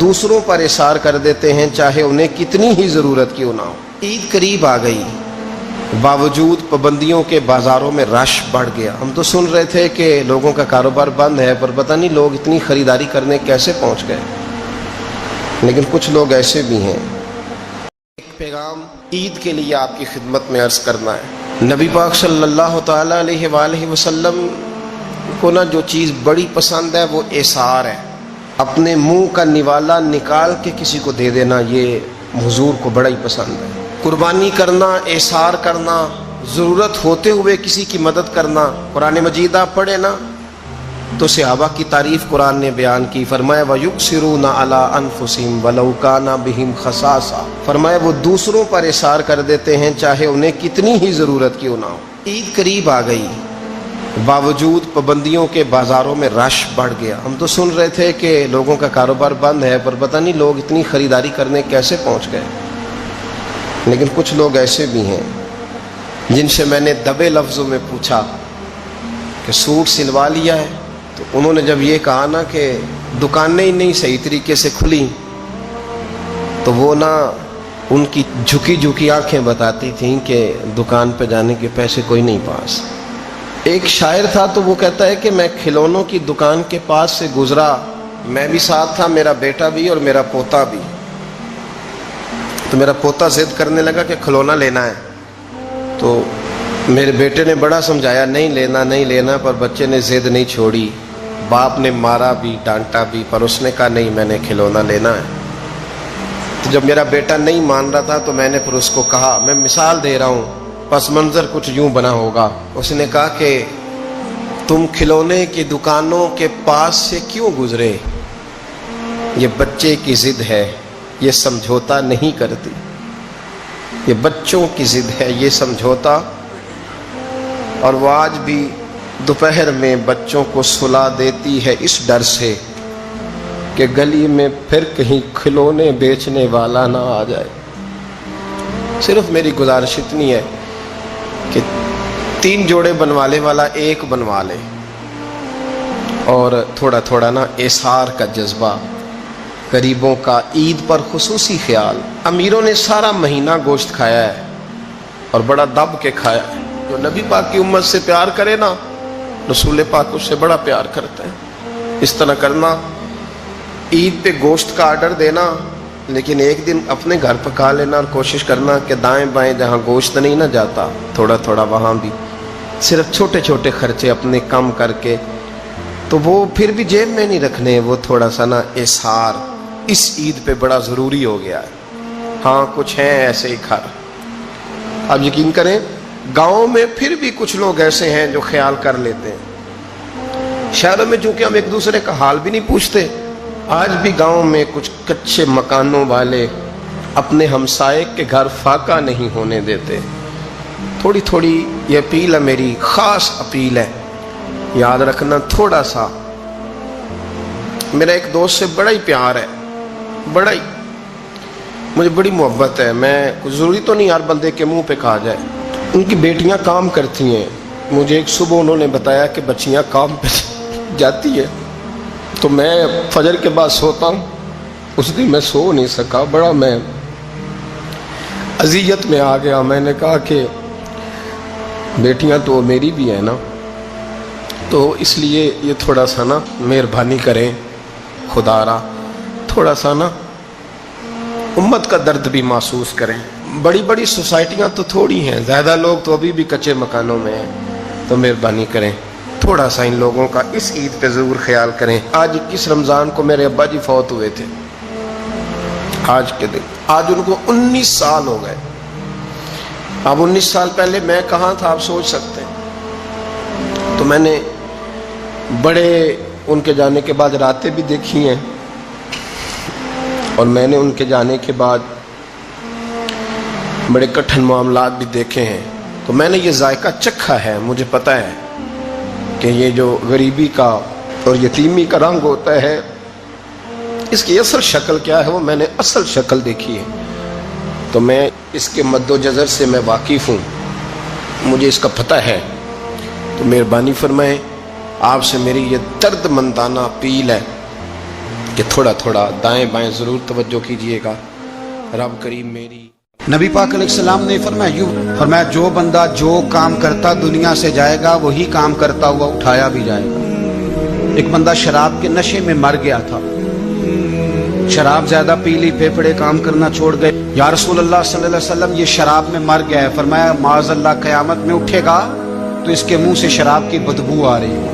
دوسروں پر اثار کر دیتے ہیں چاہے انہیں کتنی ہی ضرورت کیوں نہ ہو۔ عید قریب آ گئی، باوجود پابندیوں کے بازاروں میں رش بڑھ گیا۔ ہم تو سن رہے تھے کہ لوگوں کا کاروبار بند ہے، پر پتہ نہیں لوگ اتنی خریداری کرنے کیسے پہنچ گئے، لیکن کچھ لوگ ایسے بھی ہیں۔ ایک پیغام عید کے لیے آپ کی خدمت میں عرض کرنا ہے۔ نبی پاک صلی اللہ تعالیٰ علیہ وآلہ وسلم کو نا جو چیز بڑی پسند ہے وہ ایثار ہے۔ اپنے منہ کا نوالا نکال کے کسی کو دے دینا، یہ حضور کو بڑا ہی پسند ہے۔ قربانی کرنا، ایثار کرنا، ضرورت ہوتے ہوئے کسی کی مدد کرنا۔ قرآن مجید آپ پڑھیں نا تو صحابہ کی تعریف قرآن نے بیان کی، فرمایا وَيُؤْثِرُونَ عَلَىٰ أَنفُسِهِمْ وَلَوْ كَانَ بِهِمْ خَصَاصَةٌ، فرمایا وہ دوسروں پر اثار کر دیتے ہیں چاہے انہیں کتنی ہی ضرورت کیوں نہ ہو۔ عید قریب آ گئی، باوجود پابندیوں کے بازاروں میں رش بڑھ گیا۔ ہم تو سن رہے تھے کہ لوگوں کا کاروبار بند ہے، پر پتہ نہیں لوگ اتنی خریداری کرنے کیسے پہنچ گئے، لیکن کچھ لوگ ایسے بھی ہیں جن سے میں نے دبے لفظوں میں پوچھا کہ سوٹ سلوا لیا ہے، تو انہوں نے جب یہ کہا نا کہ دکانیں ہی نہیں صحیح طریقے سے کھلی، تو وہ نا ان کی جھکی جھکی آنکھیں بتاتی تھیں کہ دکان پہ جانے کے پیسے کوئی نہیں پاس۔ ایک شاعر تھا تو وہ کہتا ہے کہ میں کھلونوں کی دکان کے پاس سے گزرا، میں بھی ساتھ تھا، میرا بیٹا بھی اور میرا پوتا بھی۔ تو میرا پوتا ضد کرنے لگا کہ کھلونا لینا ہے، تو میرے بیٹے نے بڑا سمجھایا نہیں لینا نہیں لینا، پر بچے نے ضد نہیں چھوڑی، باپ نے مارا بھی ڈانٹا بھی، پر اس نے کہا نہیں میں نے کھلونا لینا ہے۔ تو جب میرا بیٹا نہیں مان رہا تھا تو میں نے پھر اس کو کہا، میں مثال دے رہا ہوں، پس منظر کچھ یوں بنا ہوگا۔ اس نے کہا کہ تم کھلونے کی دکانوں کے پاس سے کیوں گزرے، یہ بچے کی ضد ہے، یہ سمجھوتا نہیں کرتی، یہ بچوں کی ضد ہے، یہ سمجھوتا۔ اور وہ آج بھی دوپہر میں بچوں کو سلا دیتی ہے اس ڈر سے کہ گلی میں پھر کہیں کھلونے بیچنے والا نہ آ جائے۔ صرف میری گزارش اتنی ہے کہ 3 جوڑے بنوانے والا 1 بنوا لے، اور تھوڑا تھوڑا نا ایثار کا جذبہ، غریبوں کا عید پر خصوصی خیال۔ امیروں نے سارا مہینہ گوشت کھایا ہے اور بڑا دب کے کھایا ہے۔ جو نبی پاک کی امت سے پیار کرے نا، رسول پاک اس سے بڑا پیار کرتے ہیں۔ اس طرح کرنا، عید پہ گوشت کا آرڈر دینا، لیکن ایک دن اپنے گھر پکا لینا، اور کوشش کرنا کہ دائیں بائیں جہاں گوشت نہیں نہ جاتا تھوڑا تھوڑا وہاں بھی صرف چھوٹے چھوٹے خرچے اپنے کم کر کے، تو وہ پھر بھی جیب میں نہیں رکھنے، وہ تھوڑا سا نا اظہار اس عید پہ بڑا ضروری ہو گیا ہے۔ ہاں کچھ ہیں ایسے ہی گھر، آپ یقین کریں گاؤں میں پھر بھی کچھ لوگ ایسے ہیں جو خیال کر لیتے ہیں۔ شہروں میں چونکہ ہم ایک دوسرے کا حال بھی نہیں پوچھتے، آج بھی گاؤں میں کچھ کچے مکانوں والے اپنے ہمسائے کے گھر فاقہ نہیں ہونے دیتے۔ تھوڑی تھوڑی یہ اپیل ہے، میری خاص اپیل ہے، یاد رکھنا تھوڑا سا۔ میرا ایک دوست سے بڑا ہی پیار ہے، بڑا ہی، مجھے بڑی محبت ہے، میں کچھ ضروری تو نہیں ہر بندے کے منہ پہ کہا جائے۔ ان کی بیٹیاں کام کرتی ہیں، مجھے ایک صبح انہوں نے بتایا کہ بچیاں کام پہ جاتی ہے، تو میں فجر کے بعد سوتا ہوں، اس دن میں سو نہیں سکا، بڑا میں اذیت میں آ گیا۔ میں نے کہا کہ بیٹیاں تو میری بھی ہیں نا، تو اس لیے یہ تھوڑا سا نا مہربانی کریں، خدا را تھوڑا سا نا امت کا درد بھی محسوس کریں۔ بڑی بڑی سوسائٹیاں تو تھوڑی ہیں، زیادہ لوگ تو ابھی بھی کچے مکانوں میں ہیں، تو مہربانی کریں تھوڑا سا ان لوگوں کا اس عید پہ ضرور خیال کریں۔ آج 21 رمضان کو میرے ابا جی فوت ہوئے تھے، آج کے دن، آج ان کو 19 سال ہو گئے۔ اب 19 سال پہلے میں کہاں تھا آپ سوچ سکتے ہیں۔ تو میں نے بڑے ان کے جانے کے بعد راتیں بھی دیکھی ہیں، اور میں نے ان کے جانے کے بعد بڑے کٹھن معاملات بھی دیکھے ہیں، تو میں نے یہ ذائقہ چکھا ہے، مجھے پتہ ہے کہ یہ جو غریبی کا اور یتیمی کا رنگ ہوتا ہے، اس کی اصل شکل کیا ہے، وہ میں نے اصل شکل دیکھی ہے، تو میں اس کے مد و جزر سے میں واقف ہوں، مجھے اس کا پتہ ہے۔ تو مہربانی فرمائیں، آپ سے میری یہ درد مندانہ اپیل ہے کہ تھوڑا تھوڑا دائیں بائیں ضرور توجہ کیجئے گا. رب کریم میری. نبی پاک علیہ السلام نے فرمایا جو بندہ جو کام کرتا دنیا سے جائے گا وہی کام کرتا ہوا اٹھایا بھی جائے گا. ایک بندہ شراب کے نشے میں مر گیا تھا، شراب زیادہ پی لی، پھیپھڑے کام کرنا چھوڑ گئے. یا رسول اللہ صلی اللہ علیہ وسلم یہ شراب میں مر گیا ہے. فرمایا معاذ اللہ قیامت میں اٹھے گا تو اس کے منہ سے شراب کی بدبو آ رہی ہے.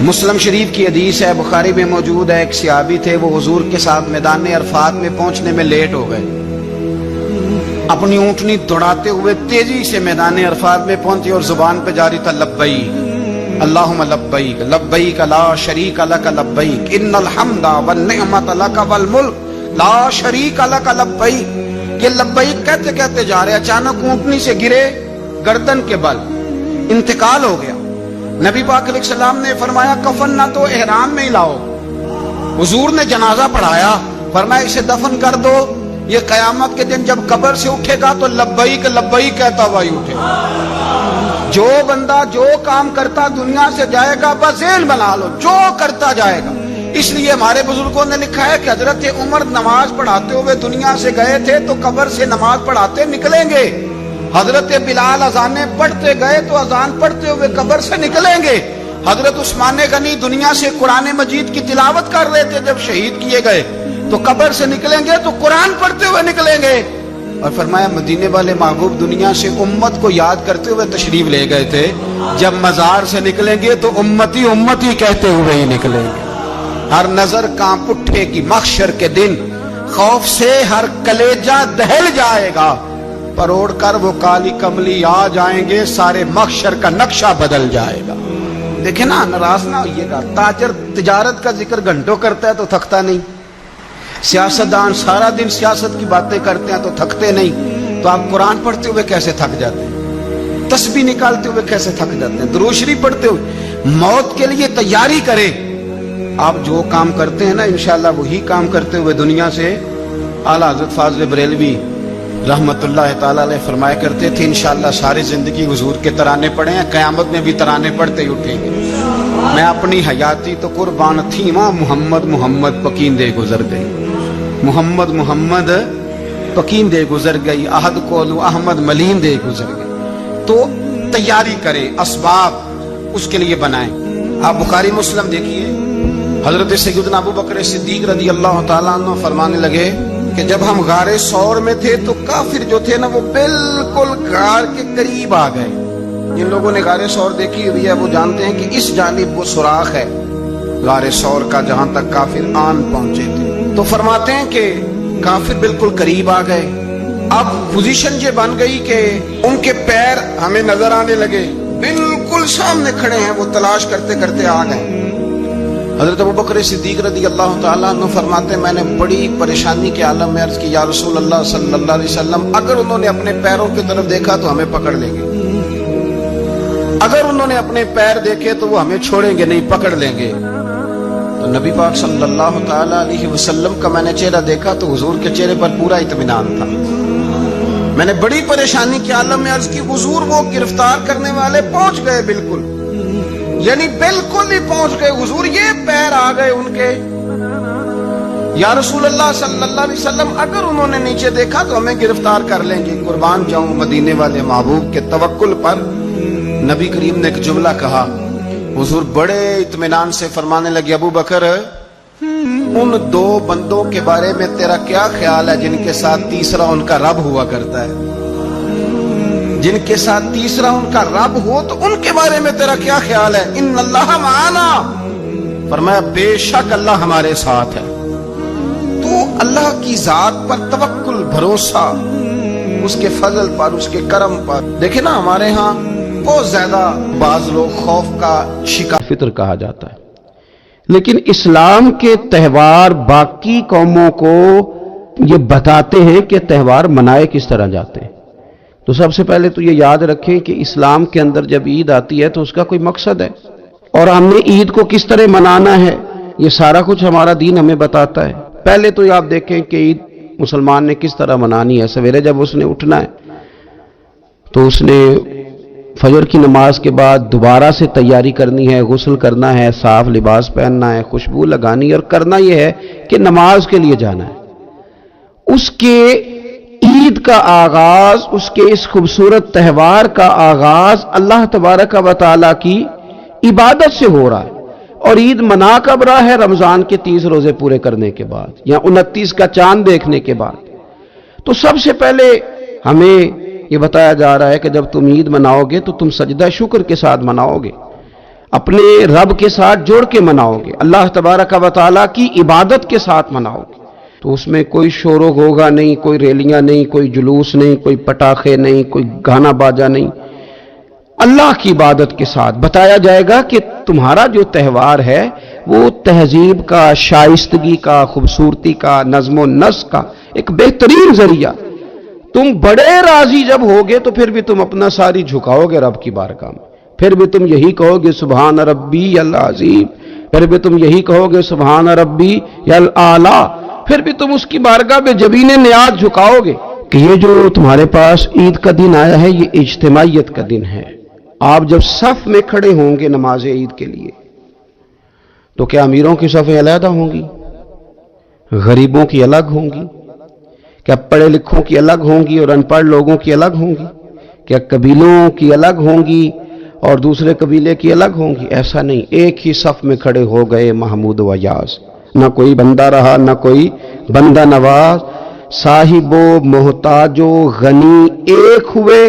مسلم شریف کی حدیث ہے، بخاری میں موجود ہے. ایک صحابی تھے، وہ حضور کے ساتھ میدان عرفات میں پہنچنے میں لیٹ ہو گئے. اپنی اونٹنی دوڑاتے ہوئے تیزی سے میدان عرفات میں پہنچے اور زبان پہ جاری تھا لبیک اللہم لبیک لبیک لا شریک لک لبیک ان الحمد والنعمت لک والملک لا شریک لک لبیک. یہ لبیک کہتے کہتے جا رہے، اچانک اونٹنی سے گرے، گردن کے بل انتقال ہو گیا. نبی پاک علیہ السلام نے فرمایا کفن نہ تو احرام میں ہی لاؤ. حضور نے جنازہ پڑھایا، فرمایا اسے دفن کر دو، یہ قیامت کے دن جب قبر سے اٹھے گا تو لبیک لبیک کہتا ہوا ہی اٹھے. جو بندہ جو کام کرتا دنیا سے جائے گا، بس ذہن بنا لو جو کرتا جائے گا. اس لیے ہمارے بزرگوں نے لکھا ہے کہ حضرت عمر نماز پڑھاتے ہوئے دنیا سے گئے تھے تو قبر سے نماز پڑھاتے نکلیں گے. حضرت بلال اذانیں پڑھتے گئے تو اذان پڑھتے ہوئے قبر سے نکلیں گے. حضرت عثمان غنی دنیا سے قرآن مجید کی تلاوت کر رہے تھے، جب شہید کیے گئے تو قبر سے نکلیں گے تو قرآن پڑھتے ہوئے نکلیں گے. اور فرمایا مدینے والے محبوب دنیا سے امت کو یاد کرتے ہوئے تشریف لے گئے تھے، جب مزار سے نکلیں گے تو امتی امتی کہتے ہوئے ہی نکلیں گے. ہر نظر کانپ اٹھے گی محشر کے دن، خوف سے ہر کلیجہ دہل جائے گا، پروڑ کر وہ کالی کملی آ جائیں گے، سارے محشر کا نقشہ بدل جائے گا. دیکھیں نا، ناراض نہ ہوئیے گا. تاجر تجارت کا ذکر گھنٹوں کرتا ہے تو تھکتا نہیں، سیاستدان سارا دن سیاست کی باتیں کرتے ہیں تو تھکتے نہیں. تو آپ قرآن پڑھتے ہوئے کیسے تھک جاتے ہیں؟ تسبیح نکالتے ہوئے کیسے تھک جاتے ہیں؟ درود شریف پڑھتے ہوئے. موت کے لیے تیاری کریں. آپ جو کام کرتے ہیں نا انشاءاللہ وہی کام کرتے ہوئے دنیا سے. اعلیٰ حضرت فاضل بریلوی رحمت اللہ تعالیٰ علیہ فرمایا کرتے تھے انشاءاللہ ساری زندگی حضور کے ترانے پڑھے ہیں، قیامت میں بھی ترانے پڑھتے ہی اٹھیں گے. میں اپنی حیاتی تو قربان تھی ماں، محمد محمد پکیندے گزر گئی، محمد محمد پکیندے گزر گئی، احد کولو احمد ملیندے گزر گئی. تو تیاری کریں، اسباب اس کے لیے بنائیں. آپ بخاری مسلم دیکھیے، حضرت سیدنا ابو بکر صدیق رضی اللہ تعالیٰ عنہ فرمانے لگے کہ جب ہم غار ثور میں تھے تو کافر جو تھے نا وہ بالکل غار کے قریب آ گئے. جن لوگوں نے غار ثور دیکھی ہوئی ہے وہ جانتے ہیں کہ اس جانب وہ سوراخ ہے غار ثور کا جہاں تک کافر آن پہنچے تھے. تو فرماتے ہیں کہ کافر بالکل قریب آ گئے. اب پوزیشن یہ بن گئی کہ ان کے پیر ہمیں نظر آنے لگے، بالکل سامنے کھڑے ہیں، وہ تلاش کرتے کرتے آ گئے. حضرت ابو بکر صدیق رضی اللہ تعالیٰ عنہ فرماتے ہیں میں نے بڑی پریشانی کے عالم میں عرض کی یا رسول اللہ صلی اللہ علیہ وسلم، اگر انہوں نے اپنے پیروں کی طرف دیکھا تو ہمیں پکڑ لیں گے، اگر انہوں نے اپنے پیر دیکھے تو وہ ہمیں چھوڑیں گے نہیں، پکڑ لیں گے. تو نبی پاک صلی اللہ تعالیٰ علیہ وسلم کا میں نے چہرہ دیکھا تو حضور کے چہرے پر پورا اطمینان تھا. میں نے بڑی پریشانی کے عالم میں عرض کی حضور وہ گرفتار کرنے والے پہنچ گئے، بالکل یعنی بالکل ہی پہنچ گئے حضور، یہ پیر آ گئے ان کے. یا رسول اللہ صلی اللہ علیہ وسلم اگر انہوں نے نیچے دیکھا تو ہمیں گرفتار کر لیں گے. قربان جاؤں مدینے والے محبوب کے توکل پر. نبی کریم نے ایک جملہ کہا، حضور بڑے اطمینان سے فرمانے لگے ابو بکر ان دو بندوں کے بارے میں تیرا کیا خیال ہے جن کے ساتھ تیسرا ان کا رب ہوا کرتا ہے؟ جن کے ساتھ تیسرا ان کا رب ہو تو ان کے بارے میں تیرا کیا خیال ہے؟ ان اللہ معانا، فرمایا بے شک اللہ ہمارے ساتھ ہے. تو اللہ کی ذات پر توکل، بھروسہ اس کے فضل پر، اس کے کرم پر. دیکھیں نا ہمارے ہاں بہت زیادہ بعض لوگ خوف کا شکار فطر کہا جاتا ہے، لیکن اسلام کے تہوار باقی قوموں کو یہ بتاتے ہیں کہ تہوار منائے کس طرح جاتے ہیں. تو سب سے پہلے تو یہ یاد رکھیں کہ اسلام کے اندر جب عید آتی ہے تو اس کا کوئی مقصد ہے، اور ہم نے عید کو کس طرح منانا ہے یہ سارا کچھ ہمارا دین ہمیں بتاتا ہے. پہلے تو آپ دیکھیں کہ عید مسلمان نے کس طرح منانی ہے. سویرے جب اس نے اٹھنا ہے تو اس نے فجر کی نماز کے بعد دوبارہ سے تیاری کرنی ہے، غسل کرنا ہے، صاف لباس پہننا ہے، خوشبو لگانی ہے، اور کرنا یہ ہے کہ نماز کے لیے جانا ہے۔ اس کے عید کا آغاز، اس کے اس خوبصورت تہوار کا آغاز اللہ تبارک و تعالیٰ کی عبادت سے ہو رہا ہے، اور عید منا کب رہا ہے؟ رمضان کے 30 روزے پورے کرنے کے بعد یا 29 کا چاند دیکھنے کے بعد۔ تو سب سے پہلے ہمیں یہ بتایا جا رہا ہے کہ جب تم عید مناؤ گے تو تم سجدہ شکر کے ساتھ مناؤ گے، اپنے رب کے ساتھ جوڑ کے مناؤ گے، اللہ تبارک و تعالیٰ کی عبادت کے ساتھ مناؤ گے۔ تو اس میں کوئی شور و غوغا نہیں، کوئی ریلیاں نہیں، کوئی جلوس نہیں، کوئی پٹاخے نہیں، کوئی گانا باجا نہیں، اللہ کی عبادت کے ساتھ بتایا جائے گا کہ تمہارا جو تہوار ہے وہ تہذیب کا، شائستگی کا، خوبصورتی کا، نظم و نسق کا ایک بہترین ذریعہ۔ تم بڑے راضی جب ہوگے تو پھر بھی تم اپنا ساری جھکاؤ گے رب کی بارگاہ میں، پھر بھی تم یہی کہو گے سبحان ربی العظیم، پھر بھی تم یہی کہو گے سبحان ربی الاعلی، پھر بھی تم اس کی بارگاہ میں جبین نیاز جھکاؤ گے کہ یہ جو تمہارے پاس عید کا دن آیا ہے یہ اجتماعیت کا دن ہے۔ آپ جب صف میں کھڑے ہوں گے نماز عید کے لیے تو کیا امیروں کی صفیں علیحدہ ہوں گی؟ غریبوں کی الگ ہوں گی؟ کیا پڑھے لکھوں کی الگ ہوں گی اور ان پڑھ لوگوں کی الگ ہوں گی؟ کیا قبیلوں کی الگ ہوں گی اور دوسرے قبیلے کی الگ ہوں گی؟ ایسا نہیں، ایک ہی صف میں کھڑے ہو گئے محمود و یاز، نہ کوئی بندہ رہا نہ کوئی بندہ نواز، صاحب و محتاج و غنی ایک ہوئے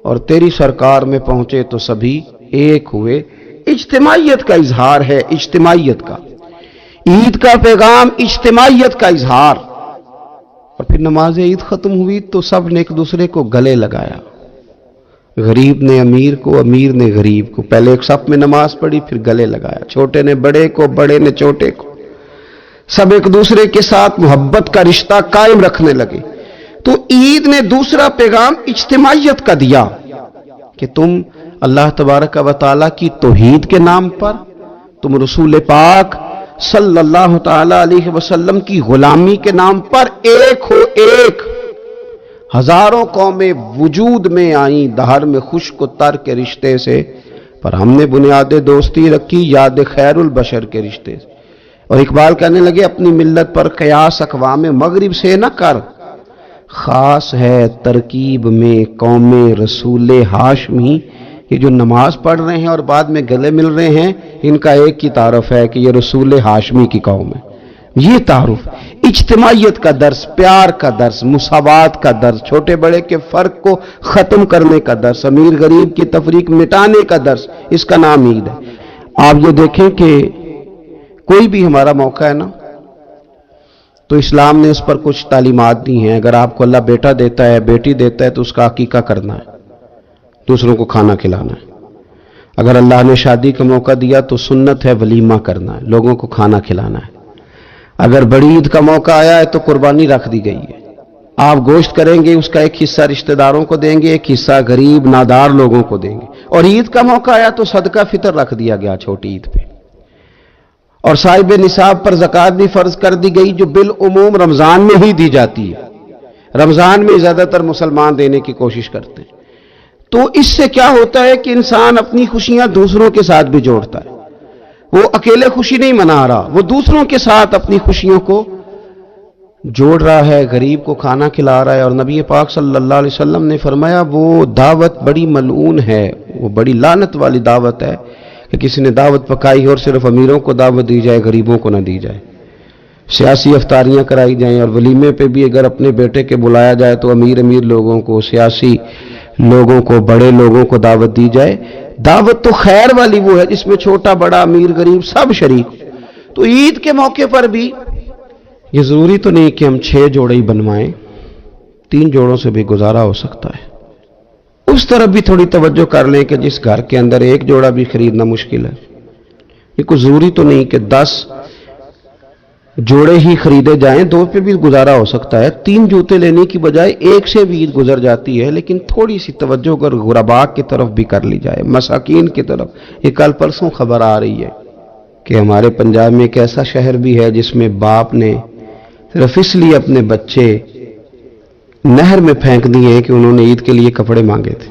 اور تیری سرکار میں پہنچے تو سبھی ایک ہوئے۔ اجتماعیت کا اظہار ہے، اجتماعیت کا عید کا پیغام، اجتماعیت کا اظہار۔ اور پھر نماز عید ختم ہوئی تو سب نے ایک دوسرے کو گلے لگایا، غریب نے امیر کو، امیر نے غریب کو، پہلے ایک صف میں نماز پڑھی پھر گلے لگایا، چھوٹے نے بڑے کو، بڑے نے چھوٹے کو، سب ایک دوسرے کے ساتھ محبت کا رشتہ قائم رکھنے لگے۔ تو عید نے دوسرا پیغام اجتماعیت کا دیا کہ تم اللہ تبارک و تعالیٰ کی توحید کے نام پر، تم رسول پاک صلی اللہ تعالی علیہ وسلم کی غلامی کے نام پر ایک ہو، ایک۔ ہزاروں قومیں وجود میں آئیں دہر میں خشک و تر کے رشتے سے، پر ہم نے بنیاد دوستی رکھی یاد خیر البشر کے رشتے سے۔ اور اقبال کہنے لگے اپنی ملت پر قیاس اقوام مغرب سے نہ کر، خاص ہے ترکیب میں قوم رسول ہاشمی۔ یہ جو نماز پڑھ رہے ہیں اور بعد میں گلے مل رہے ہیں، ان کا ایک ہی تعارف ہے کہ یہ رسول ہاشمی کی قوم ہے۔ یہ تعارف اجتماعیت کا درس، پیار کا درس، مساوات کا درس، چھوٹے بڑے کے فرق کو ختم کرنے کا درس، امیر غریب کی تفریق مٹانے کا درس، اس کا نام عید ہے۔ آپ یہ دیکھیں کہ کوئی بھی ہمارا موقع ہے نا تو اسلام نے اس پر کچھ تعلیمات دی ہیں۔ اگر آپ کو اللہ بیٹا دیتا ہے، بیٹی دیتا ہے تو اس کا عقیقہ کرنا ہے، دوسروں کو کھانا کھلانا ہے۔ اگر اللہ نے شادی کا موقع دیا تو سنت ہے ولیمہ کرنا ہے، لوگوں کو کھانا کھلانا ہے۔ اگر بڑی عید کا موقع آیا ہے تو قربانی رکھ دی گئی ہے، آپ گوشت کریں گے، اس کا ایک حصہ رشتہ داروں کو دیں گے، ایک حصہ غریب نادار لوگوں کو دیں گے۔ اور عید کا موقع آیا تو صدقہ فطر رکھ دیا گیا چھوٹی عید پہ، اور صاحب نصاب پر زکوٰۃ بھی فرض کر دی گئی جو بالعموم رمضان میں ہی دی جاتی ہے۔ رمضان میں زیادہ تر مسلمان دینے کی کوشش کرتے ہیں۔ تو اس سے کیا ہوتا ہے کہ انسان اپنی خوشیاں دوسروں کے ساتھ بھی جوڑتا ہے، وہ اکیلے خوشی نہیں منا رہا، وہ دوسروں کے ساتھ اپنی خوشیوں کو جوڑ رہا ہے، غریب کو کھانا کھلا رہا ہے۔ اور نبی پاک صلی اللہ علیہ وسلم نے فرمایا وہ دعوت بڑی ملعون ہے، وہ بڑی لعنت والی دعوت ہے کہ کسی نے دعوت پکائی اور صرف امیروں کو دعوت دی جائے، غریبوں کو نہ دی جائے۔ سیاسی افطاریاں کرائی جائیں اور ولیمے پہ بھی اگر اپنے بیٹے کے بلایا جائے تو امیر لوگوں کو، سیاسی لوگوں کو، بڑے لوگوں کو دعوت دی جائے۔ دعوت تو خیر والی وہ ہے جس میں چھوٹا بڑا امیر غریب سب شریک۔ تو عید کے موقع پر بھی یہ ضروری تو نہیں کہ ہم 6 جوڑے ہی بنوائیں، 3 جوڑوں سے بھی گزارا ہو سکتا ہے۔ اس طرف بھی تھوڑی توجہ کر لیں کہ جس گھر کے اندر 1 جوڑا بھی خریدنا مشکل ہے، یہ کوئی ضروری تو نہیں کہ 10 جوڑے ہی خریدے جائیں، 2 پہ بھی گزارا ہو سکتا ہے۔ 3 جوتے لینے کی بجائے 1 سے بھی عید گزر جاتی ہے، لیکن تھوڑی سی توجہ اگر غرباء کی طرف بھی کر لی جائے، مساکین کی طرف۔ یہ کل پرسوں خبر آ رہی ہے کہ ہمارے پنجاب میں ایک ایسا شہر بھی ہے جس میں باپ نے صرف اس لیے اپنے بچے نہر میں پھینک دیے کہ انہوں نے عید کے لیے کپڑے مانگے تھے،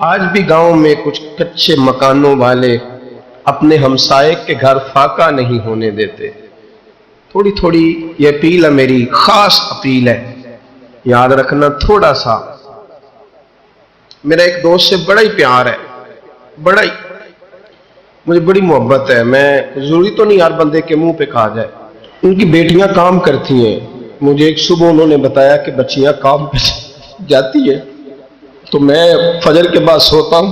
آج بھی گاؤں میں کچھ کچے مکانوں والے اپنے ہمسائے کے گھر فاقہ نہیں ہونے دیتے. تھوڑی تھوڑی یہ اپیل ہے، میری خاص اپیل ہے، یاد رکھنا. تھوڑا سا میرا ایک دوست سے بڑا ہی پیار ہے، بڑا ہی مجھے بڑی محبت ہے. میں ضروری تو نہیں ہر بندے کے منہ پہ کہا جائے. ان کی بیٹیاں کام کرتی ہیں. مجھے ایک صبح انہوں نے بتایا کہ بچیاں کام پہ جاتی ہیں تو میں فجر کے بعد سوتا ہوں.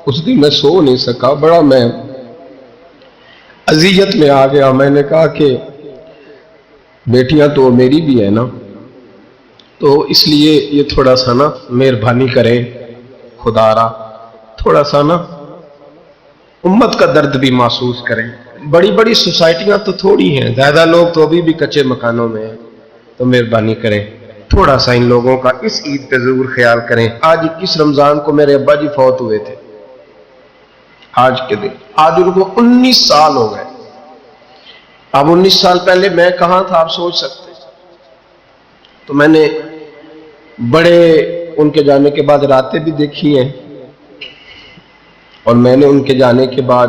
اس دن میں سو نہیں سکا، بڑا میں اذیت میں آ گیا. میں نے کہا کہ بیٹیاں تو میری بھی ہے نا، تو اس لیے یہ تھوڑا سا نا مہربانی کریں خدا را، تھوڑا سا نا امت کا درد بھی محسوس کریں. بڑی بڑی سوسائٹیاں تو تھوڑی ہیں، زیادہ لوگ تو ابھی بھی کچے مکانوں میں ہیں، تو مہربانی کریں تھوڑا سا ان لوگوں کا اس عید پہ ضرور خیال کریں. آج 21 رمضان کو میرے ابا جی فوت ہوئے تھے. آج کے دن آج ان کو 19 سال ہو گئے. اب 19 سال پہلے میں کہاں تھا آپ سوچ سکتے. تو میں نے بڑے ان کے جانے کے بعد راتیں بھی دیکھی ہیں، اور میں نے ان کے جانے کے بعد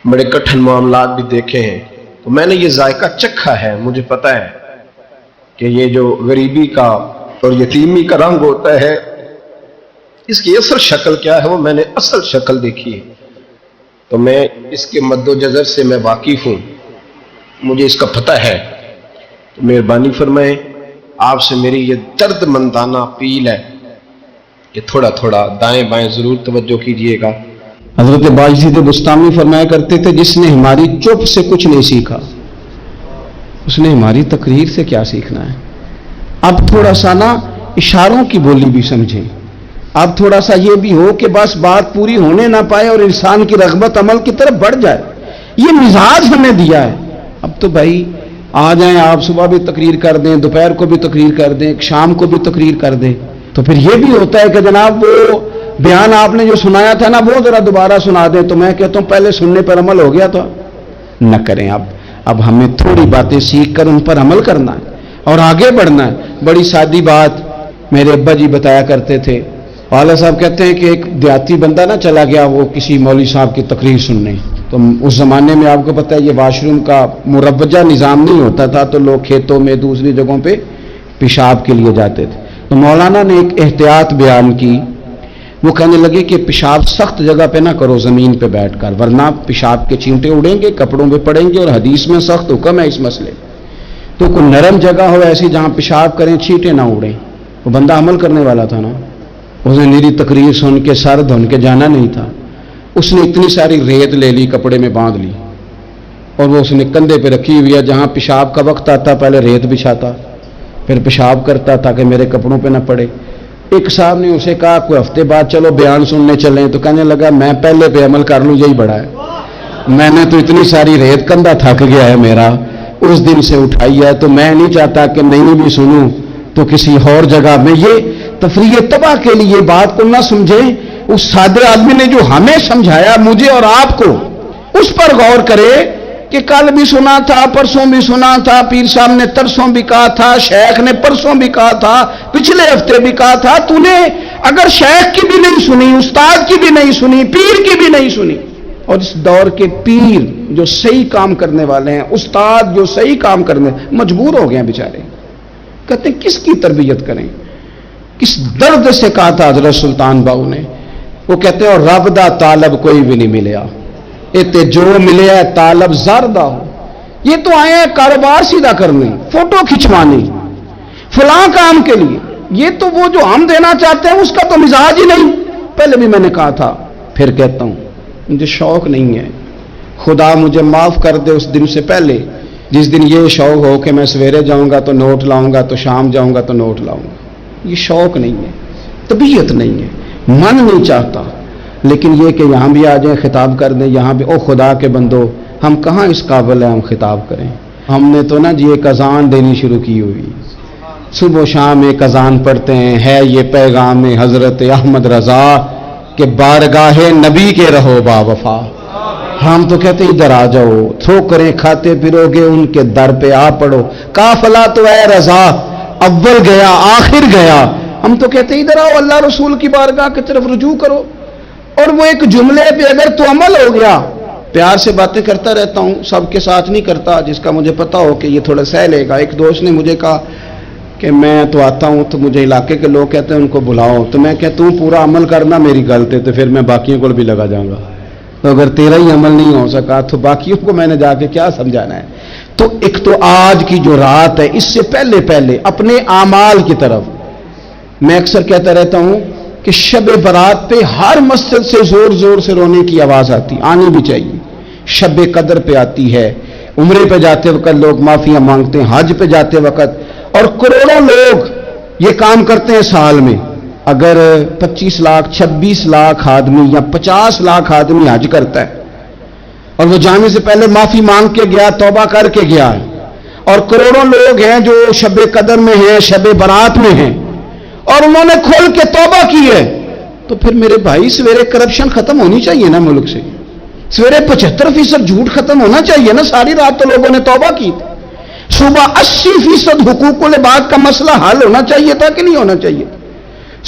بڑے کٹھن معاملات بھی دیکھے ہیں. تو میں نے یہ ذائقہ چکھا ہے. مجھے پتا ہے کہ یہ جو غریبی کا اور یتیمی کا رنگ ہوتا ہے، اس کی اصل شکل کیا ہے وہ میں نے اصل شکل دیکھی ہے. تو میں اس کے مد و جزر سے میں واقف ہوں، مجھے اس کا پتہ ہے. تو مہربانی فرمائیں، آپ سے میری یہ درد مندانہ اپیل ہے کہ تھوڑا تھوڑا دائیں بائیں ضرور توجہ کیجئے گا. حضرت باجید بستامی فرمایا کرتے تھے، جس نے ہماری چپ سے کچھ نہیں سیکھا اس نے ہماری تقریر سے کیا سیکھنا ہے. اب تھوڑا سا نا اشاروں کی بولی بھی سمجھیں. اب تھوڑا سا یہ بھی ہو کہ بس بات پوری ہونے نہ پائے اور انسان کی رغبت عمل کی طرف بڑھ جائے. یہ مزاج ہمیں دیا ہے. اب تو بھائی آ جائیں آپ، صبح بھی تقریر کر دیں، دوپہر کو بھی تقریر کر دیں، شام کو بھی تقریر کر دیں. تو پھر یہ بھی ہوتا ہے کہ جناب وہ بیان آپ نے جو سنایا تھا نا وہ ذرا دوبارہ سنا دیں. تو میں کہتا ہوں پہلے سننے پر عمل ہو گیا تو نہ کریں. اب ہمیں تھوڑی باتیں سیکھ کر ان پر عمل کرنا ہے اور آگے بڑھنا ہے. بڑی سادی بات میرے ابا جی بتایا کرتے تھے. والد صاحب کہتے ہیں کہ ایک دیہاتی بندہ نا چلا گیا وہ کسی مولوی صاحب کی تقریر سننے. تو اس زمانے میں آپ کو پتہ ہے یہ واش روم کا مروجہ نظام نہیں ہوتا تھا، تو لوگ کھیتوں میں دوسری جگہوں پہ پیشاب کے لیے جاتے تھے. تو مولانا نے ایک احتیاط بیان کی. وہ کہنے لگے کہ پیشاب سخت جگہ پہ نہ کرو، زمین پہ بیٹھ کر، ورنہ پیشاب کے چینٹے اڑیں گے، کپڑوں پہ پڑیں گے، اور حدیث میں سخت حکم ہے اس مسئلے. تو کوئی نرم جگہ ہو ایسی جہاں پیشاب کریں چینٹے نہ اڑیں. وہ بندہ عمل کرنے والا تھا نا، اس نے میری تقریر سن کے سر دھن کے جانا نہیں تھا. اس نے اتنی ساری ریت لے لی، کپڑے میں باندھ لی، اور وہ اس نے کندھے پہ رکھی ہوئی ہے. جہاں پیشاب کا وقت آتا پہلے ریت بچھاتا، پھر پیشاب کرتا تاکہ میرے کپڑوں پہ نہ پڑے. ایک صاحب نے اسے کہا کوئی ہفتے بعد چلو بیان سننے چلیں. تو کہنے لگا میں پہلے پہ عمل کر لوں، یہی بڑا ہے. میں نے تو اتنی ساری ریت، کندھا تھک گیا ہے میرا، اس دن سے اٹھائی ہے. تو میں نہیں چاہتا کہ نہیں بھی سنوں تو کسی اور جگہ میں. یہ تفریح تباہ کے لیے بات کو نہ سمجھیں. اس سادے آدمی نے جو ہمیں سمجھایا مجھے اور آپ کو، اس پر غور کرے کہ کل بھی سنا تھا، پرسوں بھی سنا تھا، پیر صاحب نے ترسوں بھی کہا تھا، شیخ نے پرسوں بھی کہا تھا، پچھلے ہفتے بھی کہا تھا. تو نے اگر شیخ کی بھی نہیں سنی، استاد کی بھی نہیں سنی، پیر کی بھی نہیں سنی، اور اس دور کے پیر جو صحیح کام کرنے والے ہیں، استاد جو صحیح کام کرنے مجبور ہو گئے ہیں بیچارے. کہتے ہیں کس کی تربیت کریں. کس درد سے کہا تھا حضرت سلطان باؤ نے. وہ کہتے ہیں اور رب دا طالب کوئی بھی نہیں ملیا، تے جو ملیا طالب زردہ ہو. یہ تو آئے ہیں کاروبار سیدھا کرنے، فوٹو کھچوانے، فلاں کام کے لیے. یہ تو وہ جو ہم دینا چاہتے ہیں اس کا تو مزاج ہی نہیں. پہلے بھی میں نے کہا تھا، پھر کہتا ہوں مجھے شوق نہیں ہے. خدا مجھے معاف کر دے اس دن سے پہلے جس دن یہ شوق ہو کہ میں سویرے جاؤں گا تو نوٹ لاؤں گا، تو شام جاؤں گا تو نوٹ لاؤں گا. یہ شوق نہیں ہے، طبیعت نہیں ہے، من نہیں چاہتا. لیکن یہ کہ یہاں بھی آ جائیں خطاب کر دیں، یہاں بھی او خدا کے بندو ہم کہاں اس قابل ہیں ہم خطاب کریں. ہم نے تو نا جی ایک اذان دینی شروع کی ہوئی، صبح و شام ایک اذان پڑھتے ہیں. ہے یہ پیغام حضرت احمد رضا کہ بارگاہ نبی کے رہو با وفا. ہم تو کہتے ادھر آ جاؤ، ٹھوکریں کھاتے پھرو گے ان کے در پہ آ پڑو. قافلہ تو اے رضا اول گیا آخر گیا، ہم تو کہتے ہیں ادھر آؤ اللہ رسول کی بارگاہ کی طرف رجوع کرو، اور وہ ایک جملے پہ اگر تو عمل ہو گیا. پیار سے باتیں کرتا رہتا ہوں، سب کے ساتھ نہیں کرتا، جس کا مجھے پتا ہو کہ یہ تھوڑا سہ لے گا. ایک دوست نے مجھے کہا کہ میں تو آتا ہوں تو مجھے علاقے کے لوگ کہتے ہیں ان کو بلاؤ، تو میں کہتا ہوں پورا عمل کرنا میری غلط ہے، تو پھر میں باقیوں کو بھی لگا جاؤں گا. تو اگر تیرا ہی عمل نہیں ہو سکا تو باقیوں کو میں نے جا کے کیا سمجھانا ہے. تو ایک تو آج کی جو رات ہے، اس سے پہلے اپنے اعمال کی طرف میں اکثر کہتا رہتا ہوں کہ شب برات پہ ہر مسجد سے زور زور سے رونے کی آواز آنی بھی چاہیے. شب قدر پہ آتی ہے، عمرے پہ جاتے وقت لوگ معافیاں مانگتے ہیں، حج پہ جاتے وقت، اور کروڑوں لوگ یہ کام کرتے ہیں سال میں. اگر 25 لاکھ 26 لاکھ آدمی یا 50 لاکھ آدمی حج کرتا ہے اور وہ جانے سے پہلے معافی مانگ کے گیا، توبہ کر کے گیا ہے، اور کروڑوں لوگ ہیں جو شب قدر میں ہیں، شب برات میں ہیں، اور انہوں نے کھول کے توبہ کی ہے، تو پھر میرے بھائی سویرے کرپشن ختم ہونی چاہیے نا ملک سے. سویرے 75% جھوٹ ختم ہونا چاہیے نا. ساری رات تو لوگوں نے توبہ کی تھی. صبح 80% حقوق العباد کا مسئلہ حل ہونا چاہیے تھا کہ نہیں ہونا چاہیے.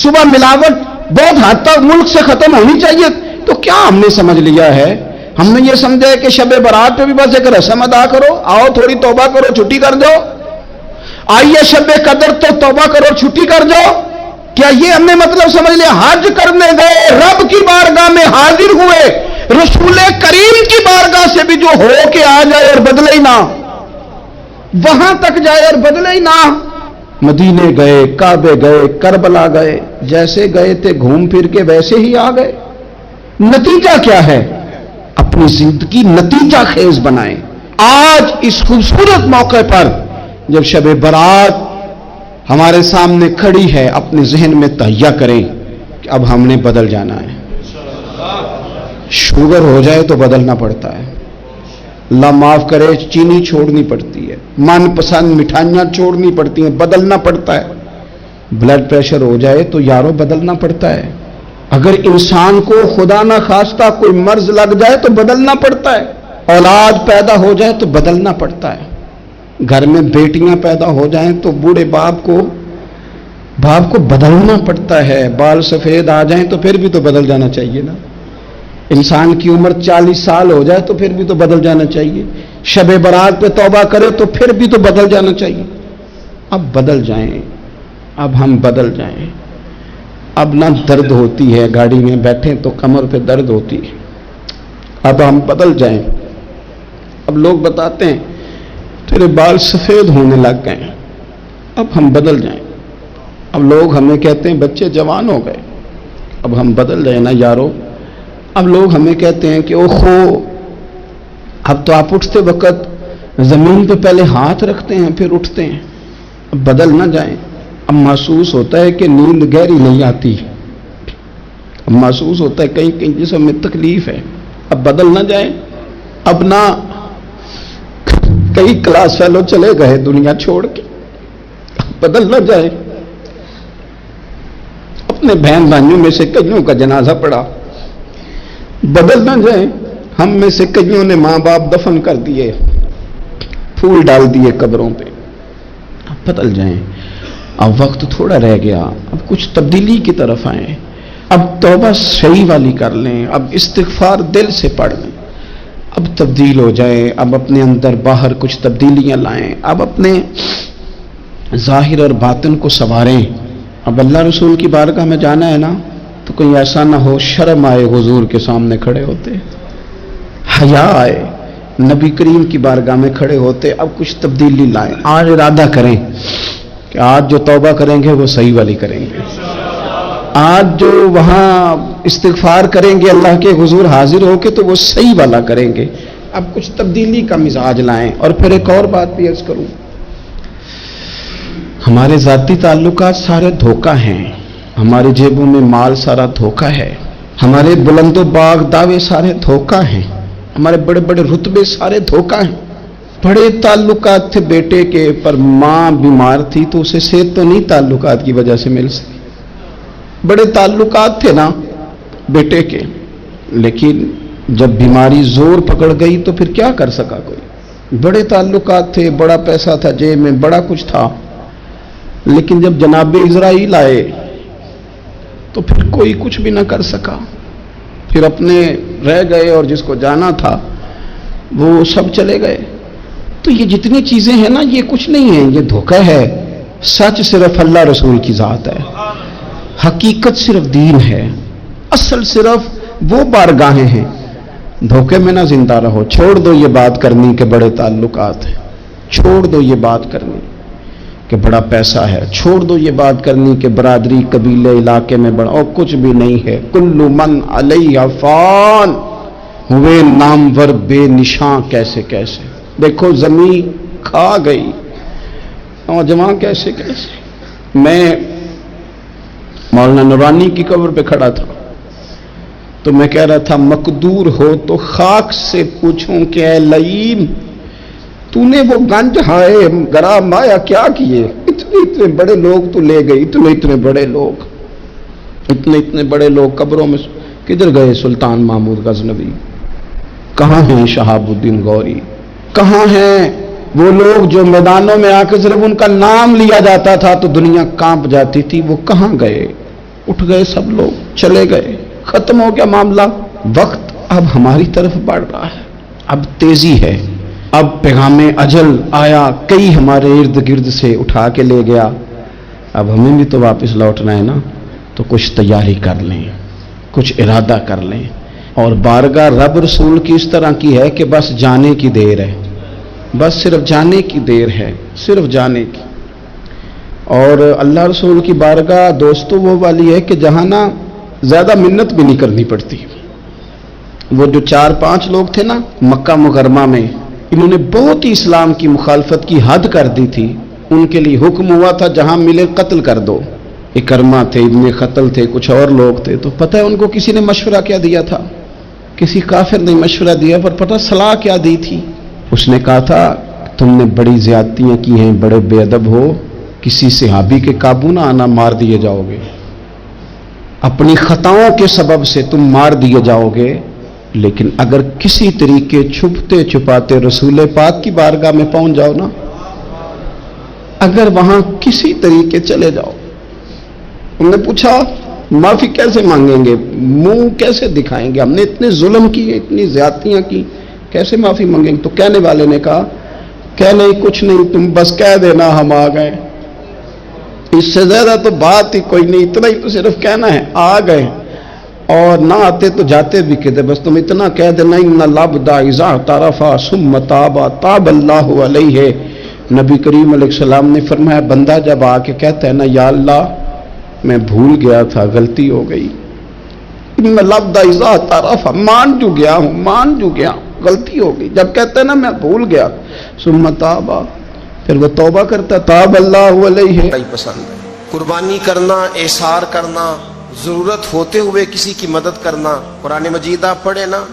صبح ملاوٹ بہت حد تک ملک سے ختم ہونی چاہیے. تو کیا ہم نے سمجھ لیا ہے؟ ہم نے یہ سمجھا ہے کہ شب برات پہ بھی بس ایک رسم ادا کرو، آؤ تھوڑی توبہ کرو چھٹی کر دو. آئیے شب قدر تو توبہ کرو چھٹی کر جاؤ. کیا یہ ہم نے مطلب سمجھ لیا؟ حج کرنے گئے، رب کی بارگاہ میں حاضر ہوئے، رسول کریم کی بارگاہ سے بھی جو ہو کے آ جائے اور بدلے ہی نہ، وہاں تک جائے اور بدلے ہی نہ. مدینے گئے، کعبے گئے، کربلا گئے، جیسے گئے تھے گھوم پھر کے ویسے ہی آ گئے. نتیجہ کیا ہے؟ اپنی زندگی نتیجہ خیز بنائیں. آج اس خوبصورت موقع پر جب شب برات ہمارے سامنے کھڑی ہے، اپنے ذہن میں تہیہ کریں کہ اب ہم نے بدل جانا ہے. شوگر ہو جائے تو بدلنا پڑتا ہے، اللہ معاف کرے، چینی چھوڑنی پڑتی ہے، من پسند مٹھائیاں چھوڑنی پڑتی ہیں، بدلنا پڑتا ہے. بلڈ پریشر ہو جائے تو یارو بدلنا پڑتا ہے. اگر انسان کو خدا نہ خواستہ کوئی مرض لگ جائے تو بدلنا پڑتا ہے. اولاد پیدا ہو جائے تو بدلنا پڑتا ہے. گھر میں بیٹیاں پیدا ہو جائیں تو بوڑھے باپ کو بدلنا پڑتا ہے. بال سفید آ جائیں تو پھر بھی تو بدل جانا چاہیے نا. انسان کی عمر 40 سال ہو جائے تو پھر بھی تو بدل جانا چاہیے. شب برات پہ توبہ کرے تو پھر بھی تو بدل جانا چاہیے. اب بدل جائیں، اب ہم بدل جائیں. اب نہ درد ہوتی ہے، گاڑی میں بیٹھیں تو کمر پہ درد ہوتی ہے. اب ہم بدل جائیں. اب لوگ بتاتے ہیں تیرے بال سفید ہونے لگ گئے، اب ہم بدل جائیں. اب لوگ ہمیں کہتے ہیں بچے جوان ہو گئے، اب ہم بدل جائیں نا یارو. اب لوگ ہمیں کہتے ہیں کہ اوہو اب تو آپ اٹھتے وقت زمین پہ پہلے ہاتھ رکھتے ہیں پھر اٹھتے ہیں. اب بدل نہ جائیں. اب محسوس ہوتا ہے کہ نیند گہری نہیں آتی، اب محسوس ہوتا ہے کہیں کہیں جسم میں تکلیف ہے. اب بدل نہ جائیں. اب نہ کئی کلاس فیلو چلے گئے دنیا چھوڑ کے، بدل نہ جائیں. اپنے بہن بھائیوں میں سے کئیوں کا جنازہ پڑا، بدل نہ جائیں. ہم میں سے کئیوں نے ماں باپ دفن کر دیے، پھول ڈال دیے قبروں پہ. اب بدل جائیں. اب وقت تھوڑا رہ گیا، اب کچھ تبدیلی کی طرف آئیں. اب توبہ صحیح والی کر لیں، اب استغفار دل سے پڑھ لیں. اب تبدیل ہو جائیں. اب اپنے اندر باہر کچھ تبدیلیاں لائیں. اب اپنے ظاہر اور باطن کو سنواریں. اب اللہ رسول کی بارگاہ میں جانا ہے نا تو کوئی ایسا نہ ہو شرم آئے حضور کے سامنے کھڑے ہوتے، حیا آئے نبی کریم کی بارگاہ میں کھڑے ہوتے. اب کچھ تبدیلی لائیں. آج ارادہ کریں کہ آج جو توبہ کریں گے وہ صحیح والی کریں گے. آج جو وہاں استغفار کریں گے اللہ کے حضور حاضر ہو کے تو وہ صحیح والا کریں گے. اب کچھ تبدیلی کا مزاج لائیں. اور پھر ایک اور بات بھی عرض کروں، ہمارے ذاتی تعلقات سارے دھوکہ ہیں. ہماری جیبوں میں مال سارا دھوکہ ہے. ہمارے بلند و باغ دعوے سارے دھوکہ ہیں. ہمارے بڑے بڑے رتبے سارے دھوکہ ہیں. بڑے تعلقات تھے بیٹے کے، پر ماں بیمار تھی تو اسے صحت تو نہیں تعلقات کی وجہ سے مل سکی. بڑے تعلقات تھے نا بیٹے کے، لیکن جب بیماری زور پکڑ گئی تو پھر کیا کر سکا کوئی. بڑے تعلقات تھے، بڑا پیسہ تھا جیب میں، بڑا کچھ تھا، لیکن جب جناب اسرائیل آئے تو پھر کوئی کچھ بھی نہ کر سکا، پھر اپنے رہ گئے اور جس کو جانا تھا وہ سب چلے گئے۔ تو یہ جتنی چیزیں ہیں نا، یہ کچھ نہیں ہے، یہ دھوکہ ہے۔ سچ صرف اللہ رسول کی ذات ہے، حقیقت صرف دین ہے، اصل صرف وہ بارگاہیں ہیں۔ دھوکے میں نہ زندہ رہو، چھوڑ دو یہ بات کرنی کہ بڑے تعلقات ہیں، چھوڑ دو یہ بات کرنی کہ بڑا پیسہ ہے، چھوڑ دو یہ بات کرنی کہ برادری قبیلے علاقے میں بڑا، اور کچھ بھی نہیں ہے۔ کل من علیہ فان، ہوئے نامور بے نشاں کیسے کیسے، دیکھو زمین کھا گئی، نوجوان کیسے کیسے۔ میں مولانا نورانی کی قبر پہ کھڑا تھا تو میں کہہ رہا تھا مقدور ہو تو خاک سے پوچھوں کہ اے لئیم تو نے وہ گنج ہائے گرا مایا کیا کیے، اتنے بڑے لوگ تو لے گئی، اتنے بڑے لوگ، اتنے بڑے لوگ قبروں میں کدھر گئے؟ سلطان محمود غزنوی کہاں ہیں؟ شہاب الدین غوری کہاں ہیں؟ وہ لوگ جو میدانوں میں آ کے صرف ان کا نام لیا جاتا تھا تو دنیا کانپ جاتی تھی، وہ کہاں گئے؟ اٹھ گئے سب لوگ، چلے گئے، ختم ہو گیا معاملہ۔ وقت اب ہماری طرف بڑھ رہا ہے، اب تیزی ہے، اب پیغام اجل آیا، کئی ہمارے ارد گرد سے اٹھا کے لے گیا، اب ہمیں بھی تو واپس لوٹنا ہے نا، تو کچھ تیاری کر لیں، کچھ ارادہ کر لیں، اور بارگاہ رب رسول کی اس طرح کی ہے کہ بس جانے کی دیر ہے، بس صرف جانے کی دیر ہے، صرف جانے کی۔ اور اللہ رسول کی بارگاہ دوستو وہ والی ہے کہ جہاں نا زیادہ منت بھی نہیں کرنی پڑتی۔ وہ جو 4-5 لوگ تھے نا مکہ مکرمہ میں، انہوں نے بہت ہی اسلام کی مخالفت کی حد کر دی تھی، ان کے لیے حکم ہوا تھا جہاں ملے قتل کر دو۔ اکرمہ تھے، ابن قتل تھے، کچھ اور لوگ تھے، تو پتہ ہے ان کو کسی نے مشورہ کیا دیا تھا؟ کسی کافر نے مشورہ دیا، پر پتہ صلاح کیا دی تھی؟ اس نے کہا تھا تم نے بڑی زیادتیاں کی ہیں، بڑے بے ادب ہو، کسی صحابی کے قابو نہ آنا، مار دیے جاؤ گے، اپنی خطاؤں کے سبب سے تم مار دیے جاؤ گے، لیکن اگر کسی طریقے چھپتے چھپاتے رسول پاک کی بارگاہ میں پہنچ جاؤ نا، اگر وہاں کسی طریقے چلے جاؤ۔ ہم نے پوچھا معافی کیسے مانگیں گے، منہ کیسے دکھائیں گے، ہم نے اتنے ظلم کیے، اتنی زیادتیاں کی، کیسے معافی مانگیں گے؟ تو کہنے والے نے کہا کہ نہیں کچھ نہیں، تم بس کہہ دینا ہم آ گئے، اس سے زیادہ تو بات ہی کوئی نہیں، اتنا ہی تو صرف کہنا ہے آ گئے، اور نہ آتے تو جاتے بھی کہتے، بس تم اتنا کہہ دینا ان لبدا اذا طرفا ثم تابا تاب اللہ علیہ۔ نبی کریم علیہ السلام نے فرمایا بندہ جب آ کے کہتا ہے نا یا اللہ میں بھول گیا تھا، غلطی ہو گئی، ان لبدا اذا طرفا، مان جو گیا ہوں، مان جو گیا، غلطی ہو گئی، جب کہتا ہے نا میں بھول گیا، ثم تابا، پھر وہ توبہ کرتا، تاب اللہ علیہ۔ پسند ہے قربانی کرنا، احسار کرنا، ضرورت ہوتے ہوئے کسی کی مدد کرنا۔ قرآن مجید آپ پڑھے نا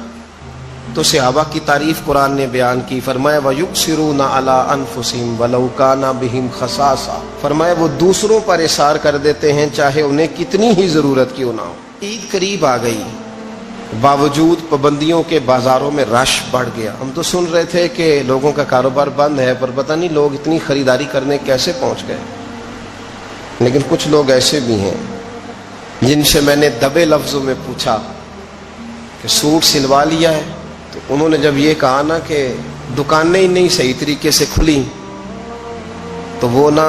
تو صحابہ کی تعریف قرآن نے بیان کی، فرمایا وَيُؤْثِرُونَ عَلَىٰ أَنفُسِهِمْ وَلَوْ كَانَ بِهِمْ خَصَاصَةٌ، فرمایا وہ دوسروں پر احسار کر دیتے ہیں چاہے انہیں کتنی ہی ضرورت کیوں نہ ہو۔ عید قریب آ گئی، باوجود پابندیوں کے بازاروں میں رش بڑھ گیا۔ ہم تو سن رہے تھے کہ لوگوں کا کاروبار بند ہے، پر پتہ نہیں لوگ اتنی خریداری کرنے کیسے پہنچ گئے۔ لیکن کچھ لوگ ایسے بھی ہیں جن سے میں نے دبے لفظوں میں پوچھا کہ سوٹ سلوا لیا ہے، تو انہوں نے جب یہ کہا نا کہ دکانیں ہی نہیں صحیح طریقے سے کھلی، تو وہ نا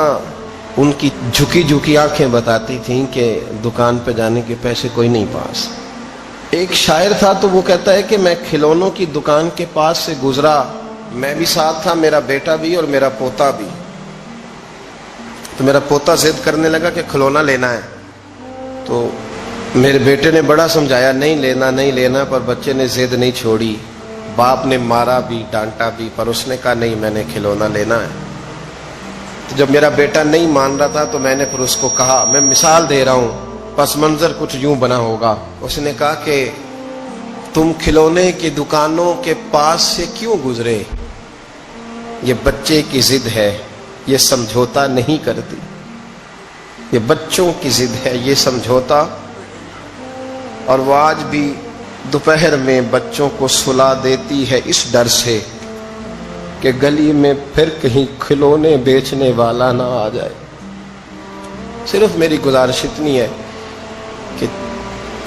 ان کی جھکی جھکی آنکھیں بتاتی تھیں کہ دکان پہ جانے کے پیسے کوئی نہیں پاس۔ ایک شاعر تھا تو وہ کہتا ہے کہ میں کھلونوں کی دکان کے پاس سے گزرا، میں بھی ساتھ تھا، میرا بیٹا بھی اور میرا پوتا بھی۔ تو میرا پوتا ضد کرنے لگا کہ کھلونا لینا ہے، تو میرے بیٹے نے بڑا سمجھایا نہیں لینا نہیں لینا، پر بچے نے ضد نہیں چھوڑی، باپ نے مارا بھی ڈانٹا بھی، پر اس نے کہا نہیں میں نے کھلونا لینا ہے۔ تو جب میرا بیٹا نہیں مان رہا تھا تو میں نے پھر اس کو کہا، میں مثال دے رہا ہوں، پس منظر کچھ یوں بنا ہوگا۔ اس نے کہا کہ تم کھلونے کی دکانوں کے پاس سے کیوں گزرے؟ یہ بچے کی ضد ہے، یہ سمجھوتا نہیں کرتی، یہ بچوں کی ضد ہے، یہ سمجھوتا۔ اور وہ آج بھی دوپہر میں بچوں کو سلا دیتی ہے اس ڈر سے کہ گلی میں پھر کہیں کھلونے بیچنے والا نہ آ جائے۔ صرف میری گزارش اتنی ہے کہ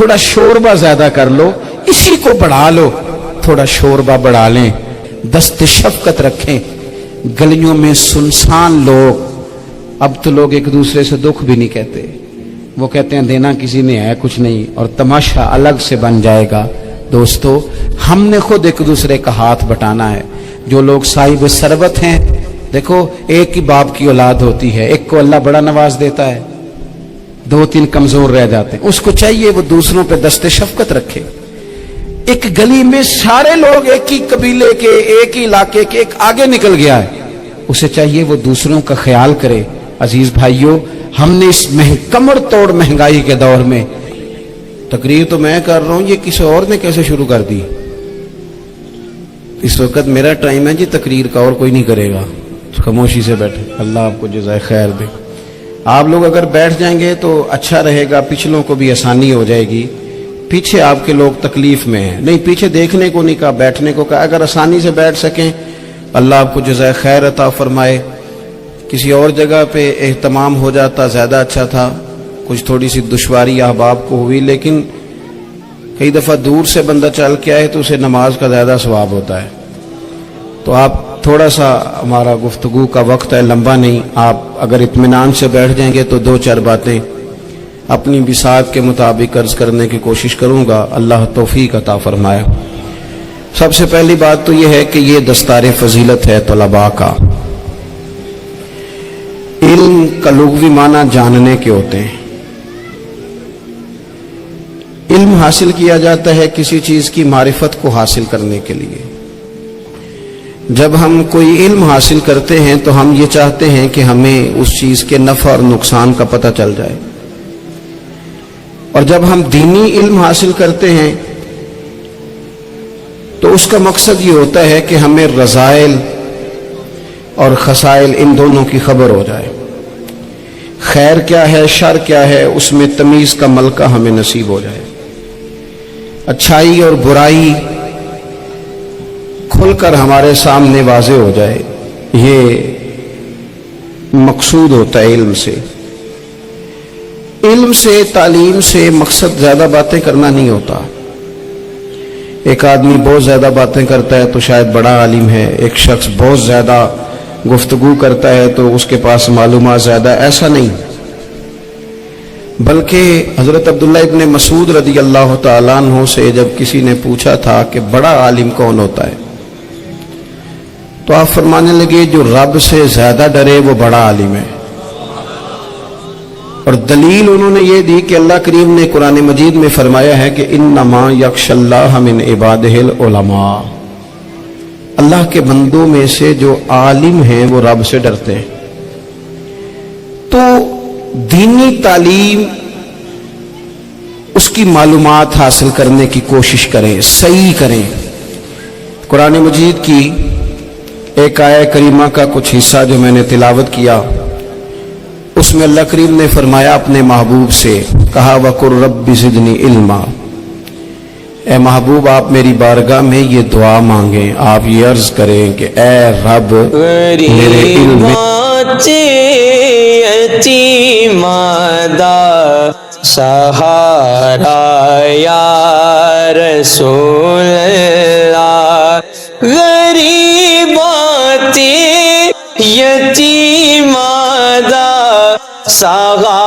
تھوڑا شوربہ زیادہ کر لو، اسی کو بڑھا لو، تھوڑا شوربہ بڑھا لیں، دست شفقت رکھیں۔ گلیوں میں سنسان لوگ، اب تو لوگ ایک دوسرے سے دکھ بھی نہیں کہتے، وہ کہتے ہیں دینا کسی نے ہے کچھ نہیں، اور تماشا الگ سے بن جائے گا۔ دوستو، ہم نے خود ایک دوسرے کا ہاتھ بٹانا ہے۔ جو لوگ صاحب ثروت ہیں، دیکھو ایک ہی باپ کی اولاد ہوتی ہے، ایک کو اللہ بڑا نواز دیتا ہے، 2-3 کمزور رہ جاتے ہیں، اس کو چاہیے وہ دوسروں پہ دست شفقت رکھے۔ ایک گلی میں سارے لوگ ایک ہی قبیلے کے، ایک ہی علاقے کے، ایک آگے نکل گیا ہے، اسے چاہیے وہ دوسروں کا خیال کرے۔ عزیز بھائیوں، ہم نے اس کمر توڑ مہنگائی کے دور میں، تقریر تو میں کر رہا ہوں، یہ کسی اور نے کیسے شروع کر دی؟ اس وقت میرا ٹائم ہے جی تقریر کا، اور کوئی نہیں کرے گا، خاموشی سے بیٹھے، اللہ آپ کو جزائے خیر دے۔ آپ لوگ اگر بیٹھ جائیں گے تو اچھا رہے گا، پچھلوں کو بھی آسانی ہو جائے گی۔ پیچھے آپ کے لوگ تکلیف میں ہیں، نہیں پیچھے دیکھنے کو نہیں کہا، بیٹھنے کو کہا، اگر آسانی سے بیٹھ سکیں اللہ آپ کو جزائے خیر عطا فرمائے۔ کسی اور جگہ پہ اہتمام ہو جاتا زیادہ اچھا تھا، کچھ تھوڑی سی دشواری احباب کو ہوئی، لیکن کئی دفعہ دور سے بندہ چل کے آئے تو اسے نماز کا زیادہ ثواب ہوتا ہے۔ تو آپ تھوڑا سا، ہمارا گفتگو کا وقت ہے، لمبا نہیں، آپ اگر اطمینان سے بیٹھ جائیں گے تو 2-4 باتیں اپنی بساط کے مطابق عرض کرنے کی کوشش کروں گا، اللہ توفیق عطا فرمائے۔ سب سے پہلی بات تو یہ ہے کہ یہ دستار فضیلت ہے طلباء کا۔ علم کا لغوی معنی جاننے کے ہوتے ہیں۔ علم حاصل کیا جاتا ہے کسی چیز کی معرفت کو حاصل کرنے کے لیے۔ جب ہم کوئی علم حاصل کرتے ہیں تو ہم یہ چاہتے ہیں کہ ہمیں اس چیز کے نفع اور نقصان کا پتہ چل جائے، اور جب ہم دینی علم حاصل کرتے ہیں تو اس کا مقصد یہ ہوتا ہے کہ ہمیں رذائل اور خسائل ان دونوں کی خبر ہو جائے، خیر کیا ہے شر کیا ہے اس میں تمیز کا ملکہ ہمیں نصیب ہو جائے، اچھائی اور برائی کھل کر ہمارے سامنے واضح ہو جائے۔ یہ مقصود ہوتا ہے علم سے۔ علم سے، تعلیم سے مقصد زیادہ باتیں کرنا نہیں ہوتا۔ ایک آدمی بہت زیادہ باتیں کرتا ہے تو شاید بڑا عالم ہے، ایک شخص بہت زیادہ گفتگو کرتا ہے تو اس کے پاس معلومات زیادہ، ایسا نہیں، بلکہ حضرت عبداللہ ابن مسعود رضی اللہ تعالیٰ عنہ سے جب کسی نے پوچھا تھا کہ بڑا عالم کون ہوتا ہے، تو آپ فرمانے لگے جو رب سے زیادہ ڈرے وہ بڑا عالم ہے۔ اور دلیل انہوں نے یہ دی کہ اللہ کریم نے قرآن مجید میں فرمایا ہے کہ انما یخشی اللہ من عبادہ العلماء، اللہ کے بندوں میں سے جو عالم ہیں وہ رب سے ڈرتے ہیں۔ تو دینی تعلیم، اس کی معلومات حاصل کرنے کی کوشش کریں، صحیح کریں۔ قرآن مجید کی ایک آیہ کریمہ کا کچھ حصہ جو میں نے تلاوت کیا، اس میں اللہ کریم نے فرمایا اپنے محبوب سے، کہا وَقُلْ رَبِّ زِدْنِي عِلْمًا، اے محبوب آپ میری بارگاہ میں یہ دعا مانگیں، آپ یہ عرض کریں کہ اے رب میرے علم یتیمادا سہارا یا رسول اللہ، غریباتی یتیمادا سہارا